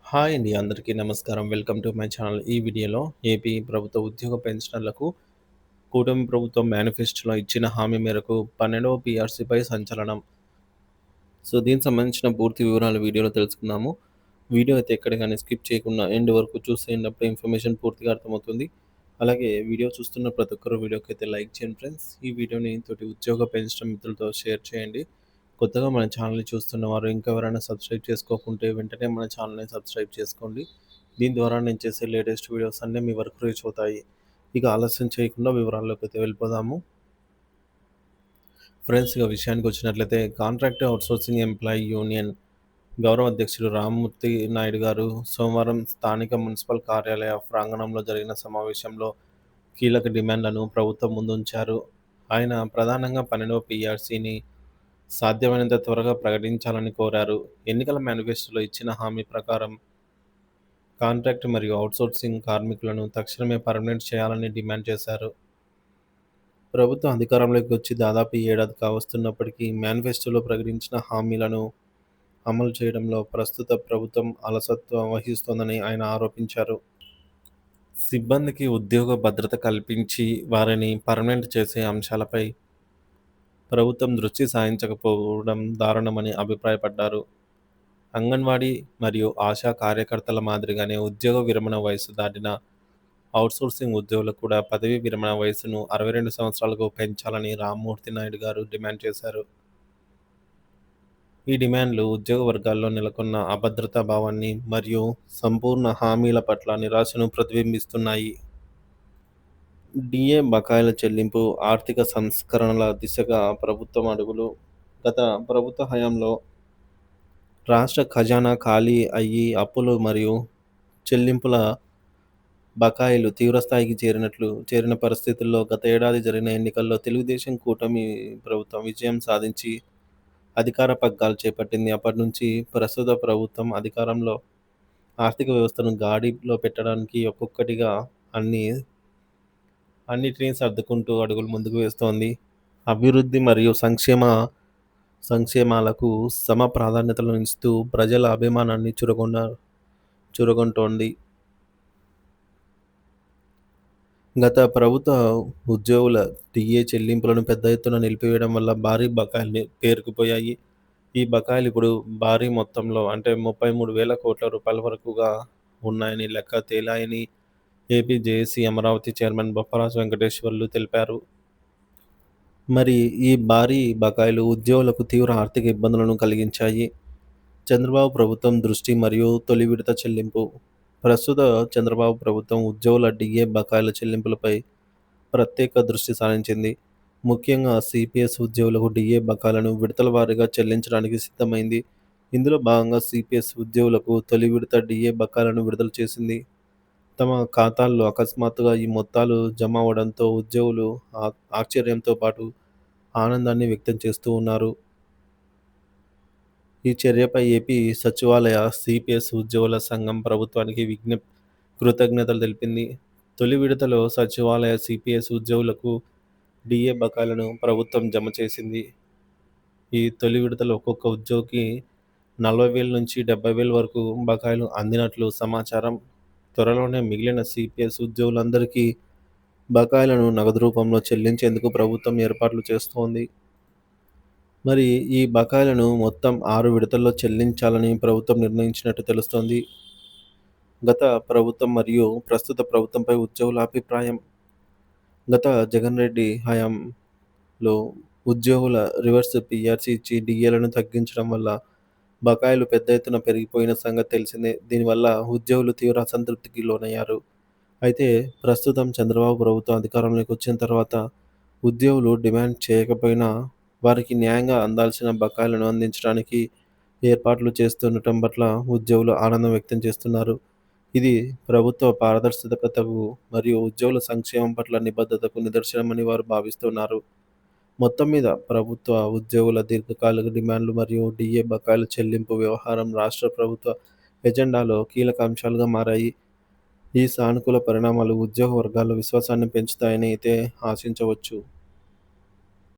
Hi అండి. అందరికీ నమస్కారం. Welcome to my channel. ఈ వీడియోలో ఏపీ ప్రభుత్వ ఉద్యోగ పెన్షనర్లకు కూటమి ప్రభుత్వం మేనిఫెస్టోలో ఇచ్చిన హామీ మేరకు 12వ పీఆర్సీపై సంచలనం. దీనికి సంబంధించిన పూర్తి వివరాలు వీడియోలో తెలుసుకుందాము. వీడియో అయితే ఎక్కడ గాని స్కిప్ చేయకుండా ఎండ్ వరకు చూసేయండి. అప్పుడే ఇన్ఫర్మేషన్ పూర్తిగా అర్థమవుతుంది. అలాగే వీడియో చూస్తున్న ప్రతి ఒక్కరు వీడియోకైతే లైక్ చేయండి ఫ్రెండ్స్. ఈ వీడియోని తోటి ఉద్యోగ పెన్షన్ మిత్రులతో షేర్ చేయండి. కొత్తగా మన ఛానల్‌ని చూస్తున్నవారు ఇంకా ఎవరైనా సబ్స్క్రైబ్ చేసుకోకుంటే వెంటనే మన ఛానల్‌ని సబ్స్క్రైబ్ చేసుకోండి. దీని ద్వారా నేను చేసే లేటెస్ట్ వీడియోస్ అన్నీ మీ వరకు రీచ్ అవుతాయి. ఇక ఆలస్యం చేయకుండా వివరాల్లోకైతే వెళ్ళిపోదాము. ఫ్రెండ్స్, ఇక విషయానికొచ్చినట్లయితే కాంట్రాక్ట్ ఔట్‌సోర్సింగ్ ఎంప్లాయీ యూనియన్ గౌరవ అధ్యక్షుడు రామ్మూర్తి నాయుడు గారు సోమవారం స్థానిక మున్సిపల్ కార్యాలయ ప్రాంగణంలో జరిగిన సమావేశంలో కీలక డిమాండ్లను ప్రభుత్వం ముందుంచారు. ఆయన ప్రధానంగా 12వ పీఆర్సీని సాధ్యమైనంత త్వరగా ప్రకటించాలని కోరారు. ఎన్నికల మేనిఫెస్టోలో ఇచ్చిన హామీ ప్రకారం కాంట్రాక్ట్ మరియు ఔట్‌సోర్సింగ్ కార్మికులను తక్షణమే పర్మనెంట్ చేయాలని డిమాండ్ చేశారు. ప్రభుత్వం అధికారంలోకి వచ్చి దాదాపు ఏడాది కావస్తున్నప్పటికీ మేనిఫెస్టోలో ప్రకటించిన హామీలను అమలు చేయడంలో ప్రస్తుత ప్రభుత్వం అలసత్వం వహిస్తోందని ఆయన ఆరోపించారు. సిబ్బందికి ఉద్యోగ భద్రత కల్పించి వారిని పర్మనెంట్ చేసే అంశాలపై ప్రభుత్వం దృష్టి సారించకపోవడం దారుణమని అభిప్రాయపడ్డారు. అంగన్వాడీ మరియు ఆశా కార్యకర్తల మాదిరిగానే ఉద్యోగ విరమణ వయస్సు దాటిన ఔట్‌సోర్సింగ్ ఉద్యోగులకు కూడా పదవీ విరమణ వయస్సును 62 సంవత్సరాలకు పెంచాలని రామ్మూర్తి నాయుడు గారు డిమాండ్ చేశారు. ఈ డిమాండ్లు ఉద్యోగ వర్గాల్లో నెలకొన్న అభద్రతా భావాన్ని మరియు సంపూర్ణ హామీల పట్ల నిరాశను ప్రతిబింబిస్తున్నాయి. డిఏ బకాయిల చెల్లింపు, ఆర్థిక సంస్కరణల దిశగా ప్రభుత్వం అడుగులు. గత ప్రభుత్వ హయాంలో రాష్ట్ర ఖజానా ఖాళీ అయ్యి అప్పులు మరియు చెల్లింపుల బకాయిలు తీవ్రస్థాయికి చేరిన పరిస్థితుల్లో గత ఏడాది జరిగిన ఎన్నికల్లో తెలుగుదేశం కూటమి ప్రభుత్వం విజయం సాధించి అధికార పగ్గాలు చేపట్టింది. అప్పటినుంచి ప్రస్తుత ప్రభుత్వం అధికారంలో ఆర్థిక వ్యవస్థను గాడిలో పెట్టడానికి ఒక్కొక్కటిగా అన్ని అన్నిటినీ సర్దుకుంటూ అడుగులు ముందుకు వేస్తోంది. అభివృద్ధి మరియు సంక్షేమాలకు సమ ప్రాధాన్యతలను ఇస్తూ ప్రజల అభిమానాన్ని చురగొంటోంది. గత ప్రభుత్వ ఉద్యోగుల టీఏ చెల్లింపులను పెద్ద ఎత్తున నిలిపివేయడం వల్ల భారీ బకాయిలు పేరుకుపోయాయి. ఈ బకాయిలు ఇప్పుడు భారీ మొత్తంలో అంటే 33,000 కోట్ల రూపాయల వరకుగా ఉన్నాయని లెక్క తేలాయని AP JAC Amaravati chairman Bopparaju Venkateswarlu తెలిపారు. మరి ఈ భారీ బకాయిలు ఉద్యోగులకు తీవ్ర ఆర్థిక ఇబ్బందులను కలిగించాయి. చంద్రబాబు ప్రభుత్వం దృష్టి మరియు తొలి విడత చెల్లింపు. ప్రస్తుత చంద్రబాబు ప్రభుత్వం ఉద్యోగుల డిఏ బకాయిల చెల్లింపులపై ప్రత్యేక దృష్టి సారించింది. ముఖ్యంగా సిపిఎస్ ఉద్యోగులకు డిఏ బకాయిలను విడతల వారీగా చెల్లించడానికి సిద్ధమైంది. ఇందులో భాగంగా సిపిఎస్ ఉద్యోగులకు తొలి విడత డిఏ బకాయిలను విడుదల చేసింది. తమ ఖాతాల్లో అకస్మాత్తుగా ఈ మొత్తాలు జమ అవ్వడంతో ఉద్యోగులు ఆశ్చర్యంతో పాటు ఆనందాన్ని వ్యక్తం చేస్తూ ఉన్నారు. ఈ చర్యపై ఏపీ సచివాలయ సిపిఎస్ ఉద్యోగుల సంఘం ప్రభుత్వానికి కృతజ్ఞతలు తెలిపింది. తొలి విడతలో సచివాలయ సిపిఎస్ ఉద్యోగులకు డిఏ బకాయిలను ప్రభుత్వం జమ చేసింది. ఈ తొలి విడతలో ఒక్కొక్క ఉద్యోగికి 40,000 నుంచి 70,000 వరకు బకాయిలు అందినట్లు సమాచారం. త్వరలోనే మిగిలిన సిపిఎస్ ఉద్యోగులందరికీ బకాయిలను నగదు రూపంలో చెల్లించేందుకు ప్రభుత్వం ఏర్పాట్లు చేస్తోంది. మరి ఈ బకాయిలను మొత్తం 6 విడతల్లో చెల్లించాలని ప్రభుత్వం నిర్ణయించినట్టు తెలుస్తోంది. గత ప్రభుత్వం మరియు ప్రస్తుత ప్రభుత్వంపై ఉద్యోగుల అభిప్రాయం. గత జగన్ రెడ్డి హయాంలో ఉద్యోగుల రివర్స్ పీఆర్సీ ఇచ్చి డిఏలను తగ్గించడం వల్ల బకాయిలు పెద్ద ఎత్తున పెరిగిపోయిన సంగతి తెలిసిందే. దీనివల్ల ఉద్యోగులు తీవ్ర అసంతృప్తికి లోనయ్యారు. అయితే ప్రస్తుతం చంద్రబాబు ప్రభుత్వం అధికారంలోకి వచ్చిన తర్వాత ఉద్యోగులు డిమాండ్ చేయకపోయినా వారికి న్యాయంగా అందాల్సిన బకాయిలను అందించడానికి ఏర్పాట్లు చేస్తుండటం పట్ల ఉద్యోగులు ఆనందం వ్యక్తం చేస్తున్నారు. ఇది ప్రభుత్వ పారదర్శకతకు మరియు ఉద్యోగుల సంక్షేమం పట్ల నిబద్ధతకు నిదర్శనమని వారు భావిస్తున్నారు. మొత్తం మీద ప్రభుత్వ ఉద్యోగుల దీర్ఘకాలిక డిమాండ్లు మరియు డిఏ బకాయిల చెల్లింపు వ్యవహారం రాష్ట్ర ప్రభుత్వ ఎజెండాలో కీలక అంశాలుగా మారాయి. ఈ సానుకూల పరిణామాలు ఉద్యోగ వర్గాల్లో విశ్వాసాన్ని పెంచుతాయని అయితే ఆశించవచ్చు.